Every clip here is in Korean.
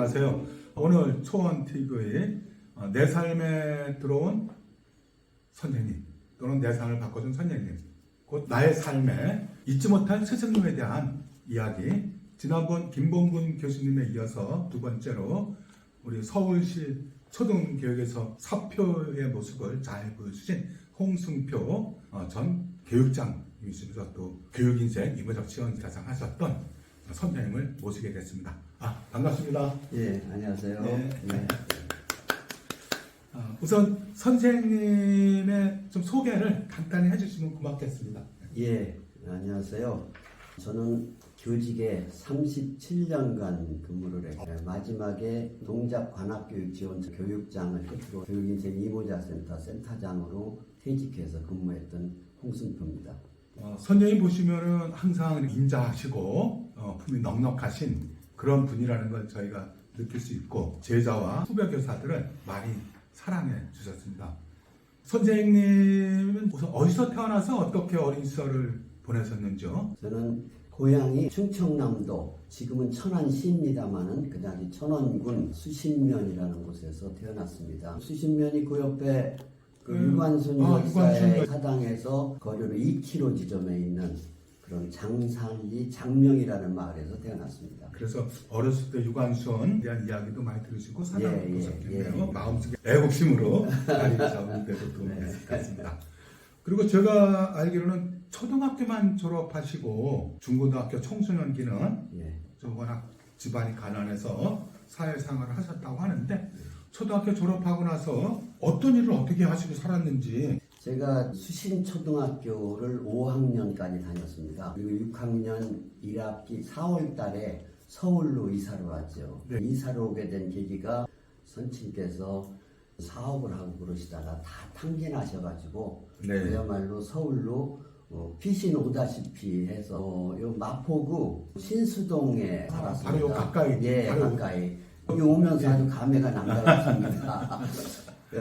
안녕하세요. 오늘 초원TV의 내 삶에 들어온 선생님 또는 내 삶을 바꿔준 선생님, 곧 나의 삶에 잊지 못할 스승님에 대한 이야기, 지난번 김봉근 교수님에 이어서 두 번째로 우리 서울시 초등교육에서 사표의 모습을 잘 보여주신 홍승표 전 교육장이시면서 또 교육인생 이모작 지원대상 하셨던 선생님을 모시게 됐습니다. 반갑습니다. 예, 안녕하세요. 네. 네. 우선 선생님의 좀 소개를 간단히 해주시면 고맙겠습니다. 예, 안녕하세요. 저는 교직에 37년간 근무를 했고 마지막에 동작관악교육지원처 교육장을 끝으로 교육인생 이모자센터 센터장으로 퇴직해서 근무했던 홍승표입니다. 선생님 보시면은 항상 인자하시고 품이 넉넉하신 그런 분이라는 걸 저희가 느낄 수 있고 제자와 후배 교사들은 많이 사랑해 주셨습니다. 선생님은 우선 어디서 태어나서 어떻게 어린 시절을 보내셨는지요? 저는 고향이 충청남도, 지금은 천안시입니다만은 그 당시 천원군 수신면이라는 곳에서 태어났습니다. 수신면이 그 옆에 유관순 역사의 사당에서 거리로 2km 지점에 있는 그런 장산리 장명이라는 마을에서 태어났습니다. 그래서 어렸을 때 유관순에 대한 이야기도 많이 들으시고 사랑을 보셨겠네요. 예. 마음속에 애국심으로 자리를 잡은 데도 도움이 됐을 것 같습니다. 그리고 제가 알기로는 초등학교만 졸업하시고 중고등학교 청소년기는 좀 워낙 집안이 가난해서 사회생활을 하셨다고 하는데 초등학교 졸업하고 나서 어떤 일을 어떻게 하시고 살았는지. 제가 수신초등학교를 5학년까지 다녔습니다. 그리고 6학년 1학기 4월 달에 서울로 이사를 왔죠. 네. 이사를 오게 된 계기가 선친께서 사업을 하고 그러시다가 다 탕진하셔가지고 그야말로 서울로 피신 오다시피 해서 요 마포구 신수동에 살았습니다. 바로 요 가까이. 예, 가까이. 여기 오면서 아주 감회가 남달랐습니다.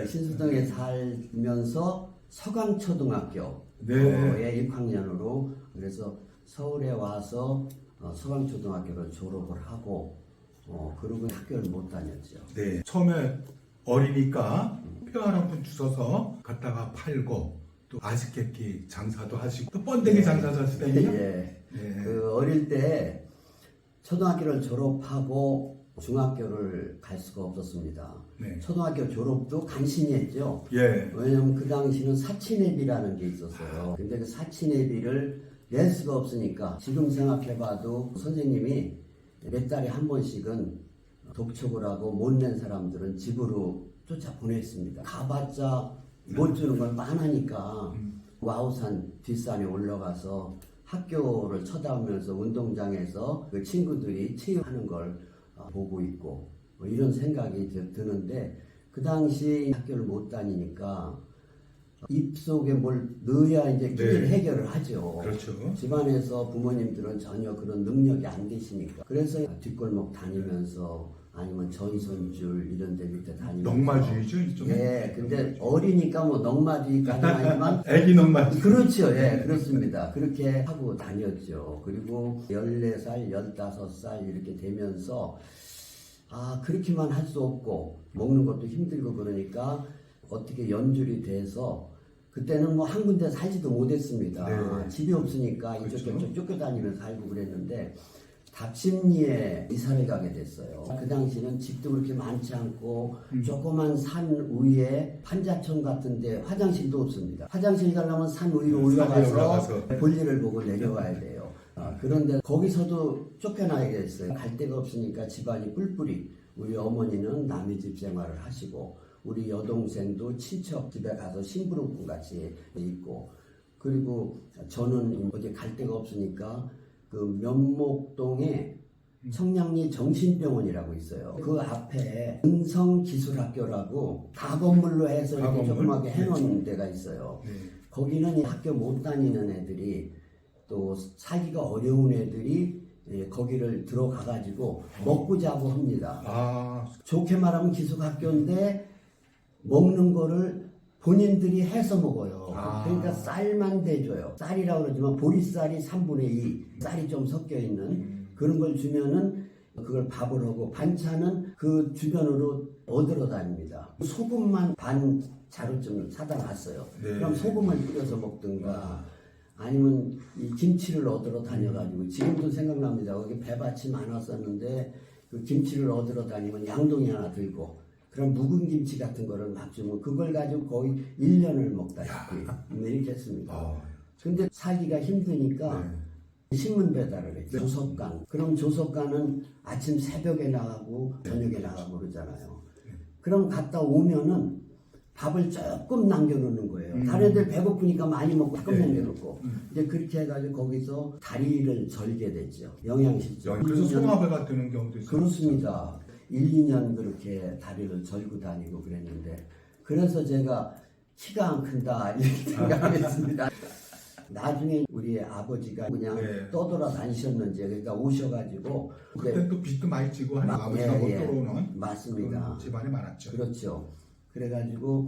신수동에 살면서 서강초등학교에 6학년으로 그래서 서울에 와서 서강초등학교를 졸업을 하고 그러고 학교를 못 다녔죠. 네. 처음에 어리니까 표 한 푼 주워서 갖다가 팔고 또 아시케끼 장사도 하시고 또 번데기 장사도 하시다니요? 예. 그 어릴 때 초등학교를 졸업하고 중학교를 갈 수가 없었습니다. 네. 초등학교 졸업도 간신히 했죠. 예. 왜냐면 그 당시는 사치내비라는 게 있었어요. 근데 그 사치내비를 낼 수가 없으니까 지금 생각해봐도 선생님이 몇 달에 한 번씩은 독촉을 하고 못 낸 사람들은 집으로 쫓아 보냈습니다. 가봤자 못 주는 걸 빤하니까 와우산 뒷산에 올라가서 학교를 쳐다보면서 운동장에서 그 친구들이 체육하는 걸 보고 있고 이런 생각이 드는데 그 당시 학교를 못 다니니까 입속에 뭘 넣어야 이제 기를 해결을 하죠. 그렇죠. 집안에서 부모님들은 전혀 그런 능력이 안 되시니까 그래서 뒷골목 다니면서 아니면 전선줄 이런 데 밑에 다니면서 넉마주의죠 이쪽에? 예, 근데 어리니까 뭐 넉마주의까지는 아니지만 애기 넉마주의. 그렇죠. 예, 그렇습니다. 그렇게 하고 다녔죠. 그리고 14살, 15살 이렇게 되면서 그렇게만 할 수 없고 먹는 것도 힘들고 그러니까 어떻게 연줄이 돼서 그때는 뭐 한 군데 살지도 못했습니다. 네. 집이 없으니까 이쪽저쪽 쫓겨다니면서 살고 그랬는데 답심리에 이사를 가게 됐어요. 그 당시는 집도 그렇게 많지 않고 조그만 산 위에 판자촌 같은데 화장실도 없습니다. 화장실 가려면 산 위로 올라가서 볼일을 보고 내려와야 돼요. 그런데 거기서도 쫓겨나게 됐어요. 갈 데가 없으니까 집안이 뿔뿔이. 우리 어머니는 남의 집 생활을 하시고 우리 여동생도 친척 집에 가서 심부름꾼 같이 있고 그리고 저는 어디 갈 데가 없으니까 그 면목동에 청량리 정신병원이라고 있어요. 그 앞에 은성기술학교라고 다건물로 해서 이렇게 조그맣게 해놓은 데가 있어요. 거기는 학교 못 다니는 애들이 또 살기가 어려운 애들이 거기를 들어가가지고 먹고 자고 합니다. 좋게 말하면 기숙학교인데 먹는 거를 본인들이 해서 먹어요. 그러니까 쌀만 대줘요. 쌀이라고 그러지만 보리쌀이 3분의 2, 쌀이 좀 섞여 있는 그런 걸 주면은 그걸 밥을 하고 반찬은 그 주변으로 얻으러 다닙니다. 소금만 반 자루쯤 사다 놨어요. 네. 그럼 소금을 뿌려서 먹든가 아니면 이 김치를 얻으러 다녀가지고 지금도 생각납니다. 거기 배밭이 많았었는데 그 김치를 얻으러 다니면 양동이 하나 들고 그런 묵은 김치 같은 거를 막 주면 그걸 가지고 거의 1년을 먹다시피 이렇게 했습니다. 근데 살기가 힘드니까 신문 배달을 했죠. 조석관. 그럼 조석관은 아침 새벽에 나가고 저녁에 나가고 그러잖아요. 그럼 갔다 오면은 밥을 조금 남겨놓는 거예요. 다른 애들 배고프니까 많이 먹고 조금 남겨놓고. 이제 그렇게 해가지고 거기서 다리를 절게 됐죠. 영양실조. 그래서 소화배가 되는 경우도 있어요. 그렇습니다. 1, 2년 그렇게 다리를 절고 다니고 그랬는데 그래서 제가 키가 안 큰다 이렇게 생각했습니다. 나중에 우리 아버지가 그냥 떠돌아다니셨는지 그러니까 오셔가지고 그때 또 빚도 많이 지고 하니까 아버지가 못 들어오는 맞습니다. 그런 집안이 많았죠. 그렇죠. 그래가지고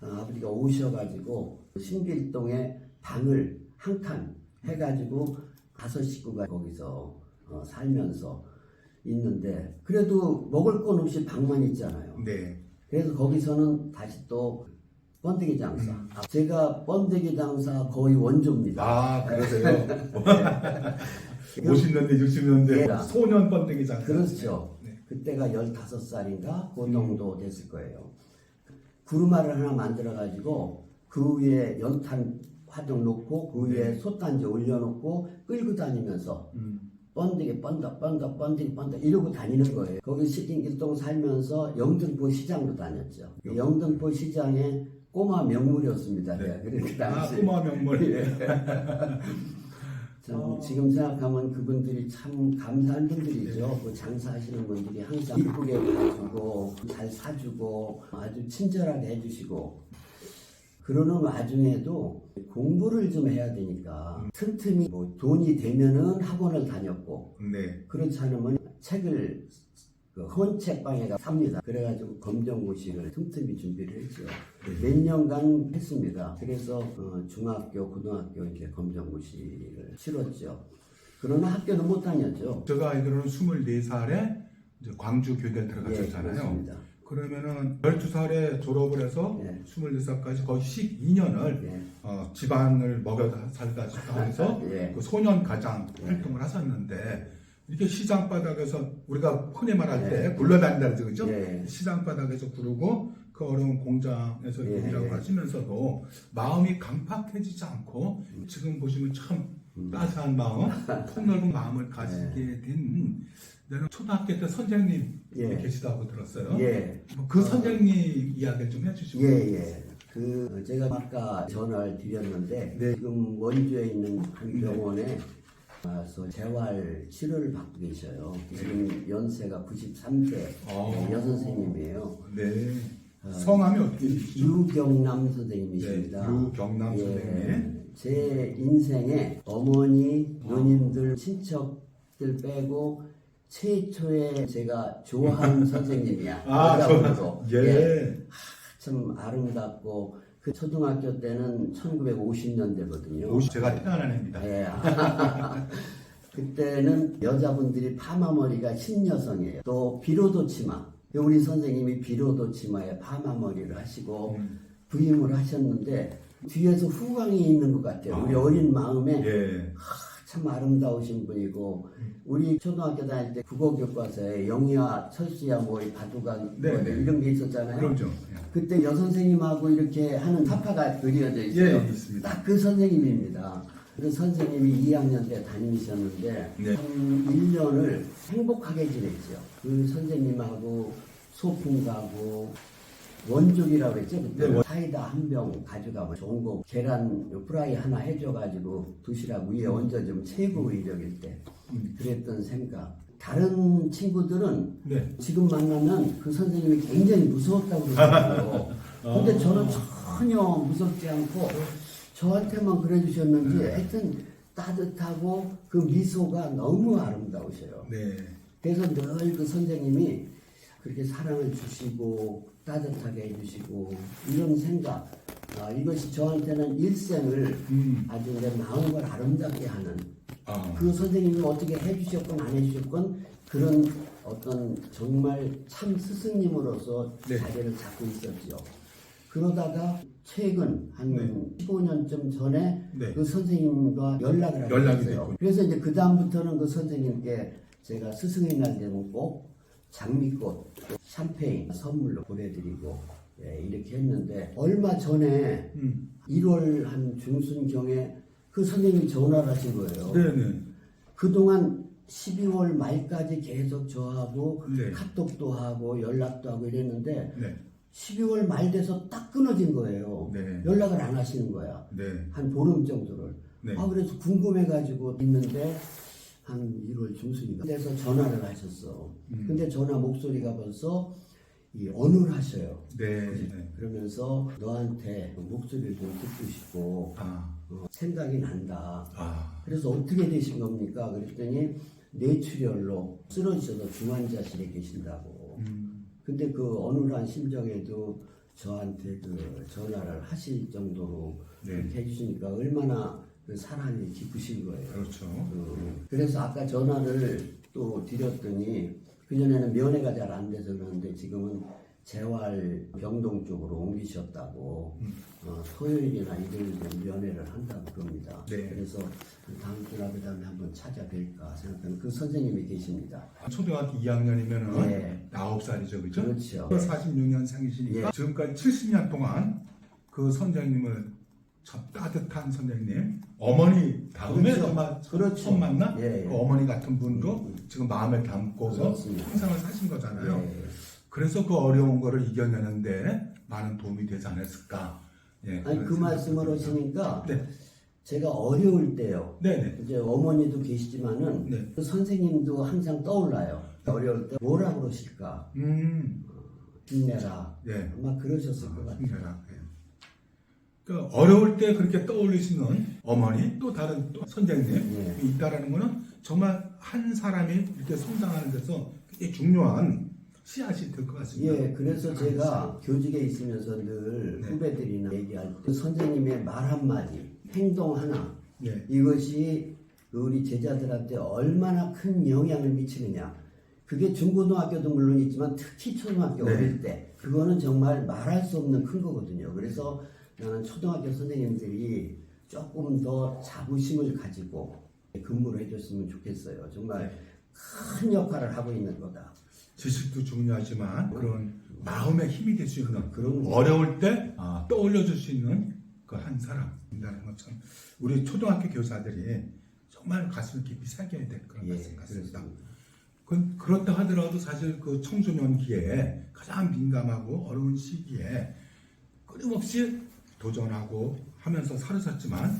아버지가 오셔가지고 신길동에 방을 한 칸 해가지고 5식구가 거기서 살면서 있는데 그래도 먹을 건 없이 방만 있잖아요. 네. 그래서 거기서는 다시 또 번데기 장사. 제가 번데기 장사 거의 원조입니다. 아, 그러세요? 50년대, 60년대 소년 번데기 장사. 그렇죠. 네. 그때가 15살인가 그 정도 됐을 거예요. 구루마를 하나 만들어가지고 그 위에 연탄 화덕 놓고 그 위에 솥단지 올려놓고 끌고 다니면서 번데기 번데기 이러고 다니는 거예요. 거기 신길동 살면서 영등포 시장으로 다녔죠. 영등포 시장에 꼬마 명물이었습니다. 네. 그렇게 당시. 꼬마 명물. 참 지금 생각하면 그분들이 참 감사한 분들이죠. 그 장사하시는 분들이 항상 이쁘게 봐주고 잘 사주고 아주 친절하게 해주시고 그러는 와중에도 공부를 좀 해야 되니까 틈틈이 뭐 돈이 되면은 학원을 다녔고 네. 그렇지 않으면 책을 그 헌책방에 가 삽니다. 그래가지고 검정고시를 틈틈이 준비를 했죠. 몇 년간 했습니다. 그래서 중학교, 고등학교 이렇게 검정고시를 치렀죠. 그러나 학교는 못 다녔죠. 제가 알기로는 24살에 이제 광주 교대를 들어가셨잖아요. 그러면은 12살에 졸업을 해서 24살까지 거의 12년을 집안을 먹여 살다시피 하면서 그 소년 가장 활동을 하셨는데 이렇게 시장 바닥에서 우리가 흔히 말할 때 굴러다닌다 그러죠, 그죠? 시장 바닥에서 구르고 그 어려운 공장에서 일하고 하시면서도 마음이 강팍해지지 않고 지금 보시면 참 따스한 마음, 폭넓은 마음을 가지게 된 내가 초등학교 때 선생님 계시다고 들었어요. 그 선생님 이야기 좀 해주시고. 그 제가 아까 전화를 드렸는데 지금 원주에 있는 한 병원에 와서 재활 치료를 받고 계셔요. 지금 연세가 93세 여선생님이에요. 네. 성함이 어떻게 되시죠? 유경남 선생님이십니다. 유경남 선생님. 제 인생에 어머니, 누님들, 친척들 빼고 최초의 제가 좋아하는 선생님이야. 참 아름답고 그 초등학교 때는 1950년대거든요. 제가 태어난 해입니다. 그때는 여자분들이 파마머리가 신여성이에요. 또 비로도 치마. 우리 선생님이 비로도 치마에 파마머리를 하시고 부임을 하셨는데 뒤에서 후광이 있는 것 같아요. 우리 어린 마음에 참 아름다우신 분이고 우리 초등학교 다닐 때 국어교과서에 영희와 철수야 뭐 바둑왕 뭐 이런 게 있었잖아요. 그렇죠. 그때 여선생님하고 이렇게 하는 타파가 그려져 있어요. 있습니다. 딱 그 선생님입니다. 그 선생님이 2학년 때 다니셨는데 한 1년을 행복하게 지냈죠. 그 선생님하고 소풍 가고 원족이라고 했죠. 그때 사이다 한 병 가져가면 좋은 거 계란 프라이 하나 해줘가지고 도시락 위에 얹어주면 최고 의력일 때 그랬던 생각. 다른 친구들은 지금 만나면 그 선생님이 굉장히 무서웠다고 그러더라고요. 근데 저는 전혀 무섭지 않고 저한테만 그래 주셨는지 하여튼 따뜻하고 그 미소가 너무 아름다우셔요. 그래서 늘 그 선생님이 그렇게 사랑을 주시고 따뜻하게 해주시고 이런 생각 이것이 저한테는 일생을 아주 내 마음을 아름답게 하는 그 선생님이 어떻게 해주셨건 안 해주셨건 그런 어떤 정말 참 스승님으로서 네. 자리를 잡고 있었죠. 그러다가 최근 한 네. 15년쯤 전에 네. 그 선생님과 연락이 연락이 됐어요. 됐군요. 그래서 이제 그 다음부터는 그 선생님께 제가 스승의 날 되면 꼭 장미꽃, 샴페인 선물로 보내드리고 이렇게 했는데 얼마 전에 1월 한 중순경에 그 선생님이 전화를 하신 거예요. 네네. 그동안 12월 말까지 계속 저하고 네. 카톡도 하고 연락도 하고 이랬는데 네. 12월 말 돼서 딱 끊어진 거예요. 네. 연락을 안 하시는 거야. 네. 한 보름 정도를. 네. 그래서 궁금해가지고 있는데 한 1월 중순인가 그래서 전화를 하셨어. 근데 전화 목소리가 벌써 어눌하셔요. 네. 네. 그러면서 너한테 목소리를 좀 듣고 싶고 생각이 난다. 그래서 어떻게 되신 겁니까? 그랬더니 뇌출혈로 쓰러지셔서 중환자실에 계신다고. 근데 그 어눌한 심정에도 저한테 그 전화를 하실 정도로 네. 그렇게 해주시니까 얼마나 그 사랑이 깊으신 거예요. 그렇죠. 그래서 아까 전화를 또 드렸더니 그전에는 면회가 잘 안 돼서 그러는데 지금은 재활 병동 쪽으로 옮기셨다고 토요일이나 일요일에 면회를 한다고 그럽니다. 네. 그래서 다음 주나 그 다음에 한번 찾아뵐까 생각하는 그 선생님이 계십니다. 초등학교 2학년이면은 네. 9살이죠, 그죠? 그렇죠. 46년생이시니까 예. 지금까지 70년 동안 그 선생님을 참 따뜻한 선생님, 어머니 다음에 그렇죠. 정말 그렇죠. 처음 만나 예, 예. 그 어머니 같은 분도 지금 마음에 담고서 그렇습니다. 평생을 사신 거잖아요. 예. 그래서 그 어려운 거를 이겨내는데 많은 도움이 되지 않았을까. 예, 아니 그런 그 말씀을 생각이 하시니까 듭니다. 제가 어려울 때요. 네, 네, 이제 어머니도 계시지만은 네. 그 선생님도 항상 떠올라요. 어려울 때 뭐라 그러실까? 힘내라. 네. 아마 그러셨을 것 같아요. 힘내라. 예. 그 어려울 때 그렇게 떠올리시는 어머니 또 다른 또 선생님이 예. 있다라는 거는 정말 한 사람이 이렇게 성장하는 데서 굉장히 중요한 씨앗이 될 것 같습니다. 예, 그래서 제가 교직에 있으면서 늘 네. 후배들이나 얘기할 때 선생님의 말 한마디, 행동 하나 네. 이것이 우리 제자들한테 얼마나 큰 영향을 미치느냐. 그게 중고등학교도 물론 있지만 특히 초등학교 네. 어릴 때 그거는 정말 말할 수 없는 큰 거거든요. 그래서 나는 초등학교 선생님들이 조금 더 자부심을 가지고 근무를 해줬으면 좋겠어요. 정말 네. 큰 역할을 하고 있는 거다. 지식도 중요하지만 그런 마음의 힘이 될 수 있는 그런 어려울 때 떠올려줄 수 있는 그 한 사람이라는 것처럼 우리 초등학교 교사들이 정말 가슴을 깊이 새겨야 될 그런 말씀 같습니다. 그렇다 하더라도 사실 그 청소년기에 가장 민감하고 어려운 시기에 끊임없이 도전하고 하면서 살으셨지만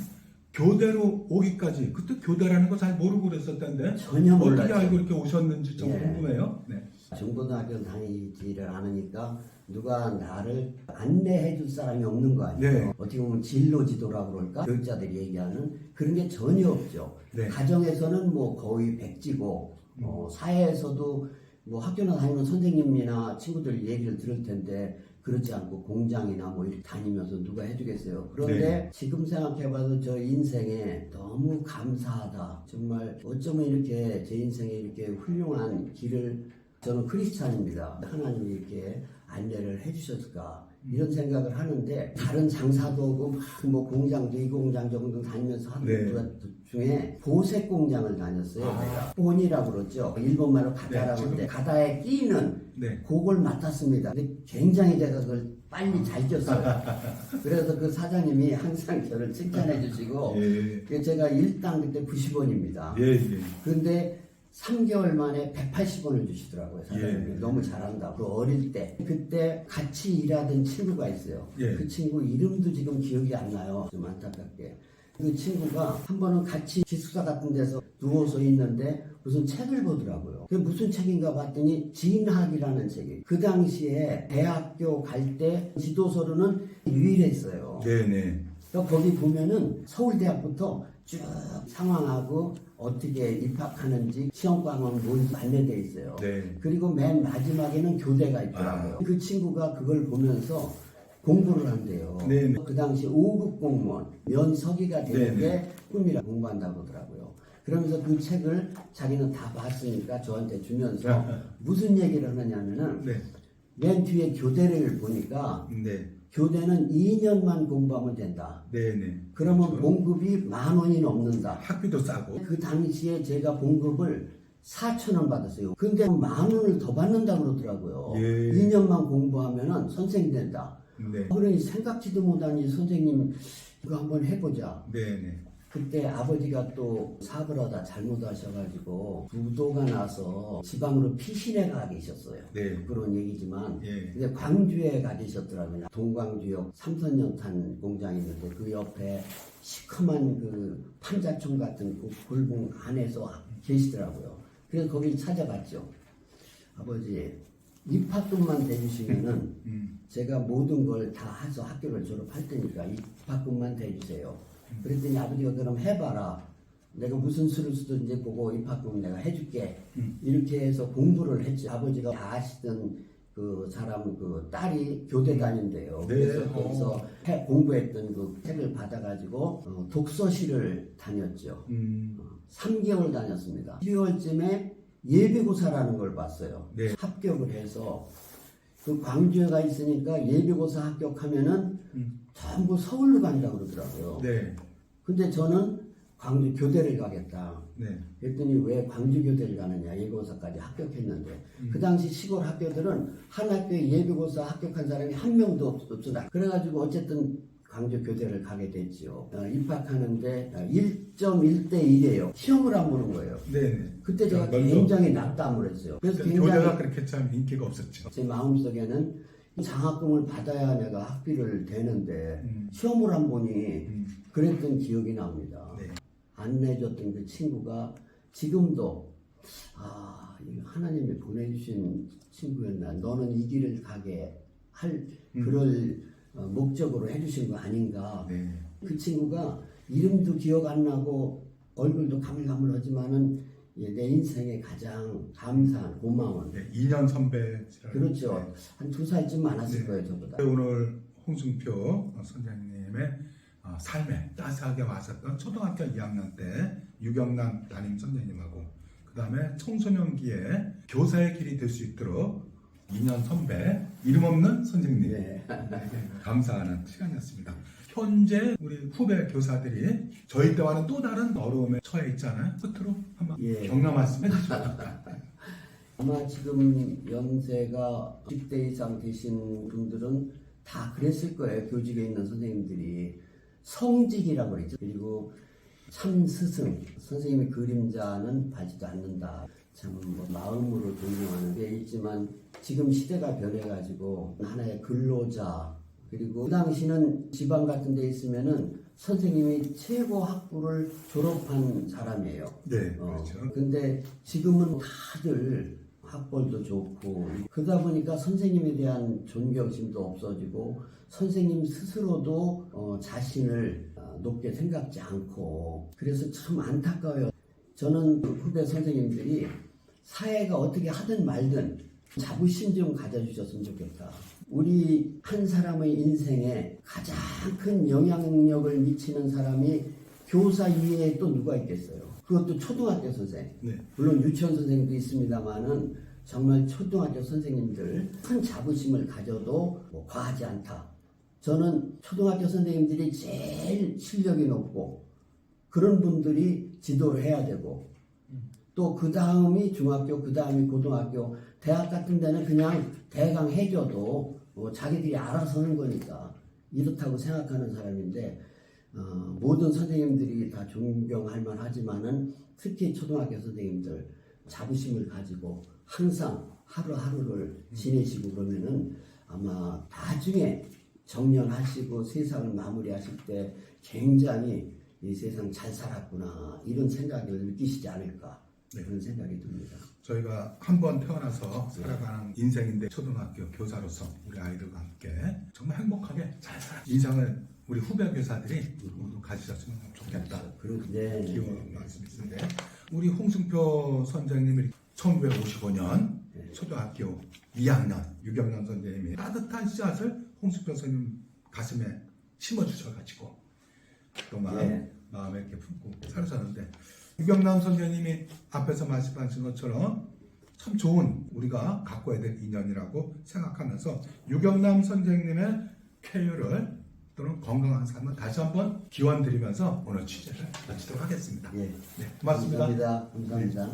교대로 오기까지 그때 교대라는 거 잘 모르고 그랬었던데 전혀 어떻게 몰랐죠. 알고 이렇게 오셨는지 좀 예. 궁금해요. 네. 중고등학교 다니지를 않으니까 누가 나를 안내해 줄 사람이 없는 거 아니에요. 네. 어떻게 보면 진로 지도라고 그럴까? 교육자들이 얘기하는 그런 게 전혀 없죠. 네. 가정에서는 뭐 거의 백지고 사회에서도 뭐 학교나 다니는 선생님이나 친구들 얘기를 들을 텐데 그렇지 않고 공장이나 뭐 이렇게 다니면서 누가 해주겠어요. 그런데 네. 지금 생각해봐도 저 인생에 너무 감사하다. 정말 어쩌면 이렇게 제 인생에 이렇게 훌륭한 길을 저는 크리스찬입니다. 하나님이 이렇게 안내를 해주셨을까 이런 생각을 하는데 다른 장사도 하고 막 뭐 공장도 이 공장 저 공장 다니면서 하는 네. 것 중에 보색 공장을 다녔어요. 내가 본이라고 그러죠. 일본말로 가다라고 네, 하는데 가다에 끼는 네. 그걸 맡았습니다. 근데 굉장히 제가 그걸 빨리 잘 꼈어요. 그래서 그 사장님이 항상 저를 칭찬해 주시고 예. 제가 일당 그때 90원입니다. 예, 예. 그런데 3개월 만에 180원을 주시더라고요. 사장님이. 예. 너무 잘한다. 그 어릴 때. 그때 같이 일하던 친구가 있어요. 예. 그 친구 이름도 지금 기억이 안 나요. 좀 안타깝게. 그 친구가 한 번은 같이 기숙사 같은 데서 누워서 있는데 무슨 책을 보더라고요. 그게 무슨 책인가 봤더니 진학이라는 책이. 그 당시에 대학교 갈 때 지도서로는 유일했어요. 네네. 그러니까 거기 보면은 서울대학부터 쭉 상황하고 어떻게 입학하는지 시험광은 뭔지 안내돼 있어요. 네. 그리고 맨 마지막에는 교대가 있더라고요. 그 친구가 그걸 보면서 공부를 한대요. 네네. 그 당시 5급 공무원 면서기가 되는 네네. 게 꿈이라 공부한다고 하더라고요. 그러면서 그 책을 자기는 다 봤으니까 저한테 주면서 무슨 얘기를 하느냐면은 네. 맨 뒤에 교대를 보니까 네. 교대는 2년만 공부하면 된다. 네네. 그러면 그렇죠. 봉급이 10,000원이 넘는다. 학비도 싸고. 그 당시에 제가 봉급을 4,000원 받았어요. 근데 10,000원을 더 받는다 그러더라고요. 예. 2년만 공부하면은 선생님 된다. 네. 그러니 생각지도 못하니 선생님 이거 한번 해보자. 네네. 그때 아버지가 또 사업을 하다 잘못하셔가지고 부도가 나서 지방으로 피신해 가 계셨어요. 네. 그런 얘기지만 예. 근데 광주에 가 계셨더라고요. 동광주역 삼선연탄 공장이 있는데 그 옆에 시커먼 그 판자촌 같은 그 골봉 안에서 계시더라고요. 그래서 거기를 찾아갔죠. 아버지 입학금만 대주시면은 제가 모든 걸 다 해서 학교를 졸업할 테니까 입학금만 대주세요. 그랬더니 아버지가 그럼 해봐라. 내가 무슨 수를 쓰든지 보고 입학금 내가 해줄게. 이렇게 해서 공부를 했지. 아버지가 아시던 그 사람 그 딸이 교대 다닌대요. 네. 그래서 거기서 공부했던 그 책을 받아가지고 독서실을 다녔죠. 3개월 다녔습니다. 12월쯤에 예비고사라는 걸 봤어요. 네. 합격을 해서 그 광주에 가 있으니까 예비고사 합격하면은 전부 서울로 간다고 그러더라고요. 네. 근데 저는 광주 교대를 가겠다. 네. 그랬더니 왜 광주 교대를 가느냐. 예비고사까지 합격했는데. 그 당시 시골 학교들은 한 학교에 예비고사 합격한 사람이 한 명도 없었다. 그래가지고 어쨌든 광주 교대를 가게 됐죠. 입학하는데 1.1대 1이에요. 시험을 안 보는 거예요. 네네. 그때 제가 먼저. 굉장히 낙담을 했어요. 그래서 교대가 굉장히 그렇게 참 인기가 없었죠. 제 마음속에는 장학금을 받아야 내가 학비를 대는데 시험을 안 보니 그랬던 기억이 납니다. 네. 안내줬던 그 친구가 지금도 이거 하나님이 보내주신 친구였나. 너는 이 길을 가게 할 그럴 목적으로 해주신 거 아닌가. 네. 그 친구가 이름도 기억 안 나고 얼굴도 가물가물하지만은 내 인생에 가장 감사한 고마운 네. 2년 선배. 그렇죠. 네. 한 2살쯤 많았을 네. 거예요 저보다. 오늘 홍승표 선생님의 삶에 따스하게 왔었던 초등학교 2학년 때 유경남 담임 선생님하고 그 다음에 청소년기에 교사의 길이 될 수 있도록 2년 선배 이름 없는 선생님 네. 감사하는 시간이었습니다. 현재 우리 후배 교사들이 저희 때와는 또 다른 어려움에 처해 있잖아요. 끝으로 한번 예. 격려 말씀 해주시죠. 아마 지금 연세가 10대 이상 되신 분들은 다 그랬을 거예요. 교직에 있는 선생님들이 성직이라고 그랬죠. 그리고 참 스승, 선생님의 그림자는 봐지도 않는다. 참 뭐 마음으로 존경하는 게 있지만 지금 시대가 변해가지고 하나의 근로자 그리고 그 당시는 지방 같은 데 있으면은 선생님이 최고 학부를 졸업한 사람이에요. 네, 그렇죠. 근데 지금은 다들 학벌도 좋고 그러다 보니까 선생님에 대한 존경심도 없어지고 선생님 스스로도 자신을 높게 생각지 않고 그래서 참 안타까워요. 저는 그 후배 선생님들이 사회가 어떻게 하든 말든 자부심 좀 가져주셨으면 좋겠다. 우리 한 사람의 인생에 가장 큰 영향력을 미치는 사람이 교사 이외에 또 누가 있겠어요. 그것도 초등학교 선생. 네. 물론 유치원 선생님도 있습니다만은 정말 초등학교 선생님들 큰 자부심을 가져도 뭐 과하지 않다. 저는 초등학교 선생님들이 제일 실력이 높고 그런 분들이 지도를 해야 되고 또 그 다음이 중학교, 그 다음이 고등학교, 대학 같은 데는 그냥 대강 해줘도 뭐 자기들이 알아서 하는 거니까 이렇다고 생각하는 사람인데 모든 선생님들이 다 존경할 만하지만은 특히 초등학교 선생님들 자부심을 가지고 항상 하루하루를 지내시고 그러면은 아마 나중에 정년하시고 세상을 마무리하실 때 굉장히 이 세상 잘 살았구나 이런 생각을 느끼시지 않을까 그런 생각이 듭니다. 저희가 한 번 태어나서 살아가는 인생인데 초등학교 교사로서 우리 아이들과 함께 정말 행복하게 잘 살아 인상을 우리 후배 교사들이 모두 가지셨으면 좋겠다. 네. 기원 말씀이신데 우리 홍승표 선생님이 1955년 초등학교 2학년 유경남 선생님이 따뜻한 씨앗을 홍승표 선생님 가슴에 심어주셔가지고 그동안 마음에 이렇게 품고 살으셨는데 유경남 선생님이 앞에서 말씀하신 것처럼 참 좋은 우리가 가꿔야 될 인연이라고 생각하면서 유경남 선생님의 쾌유를 또는 건강한 삶을 다시 한번 기원드리면서 오늘 취재를 마치도록 하겠습니다. 예. 네, 고맙습니다. 감사합니다. 감사합니다.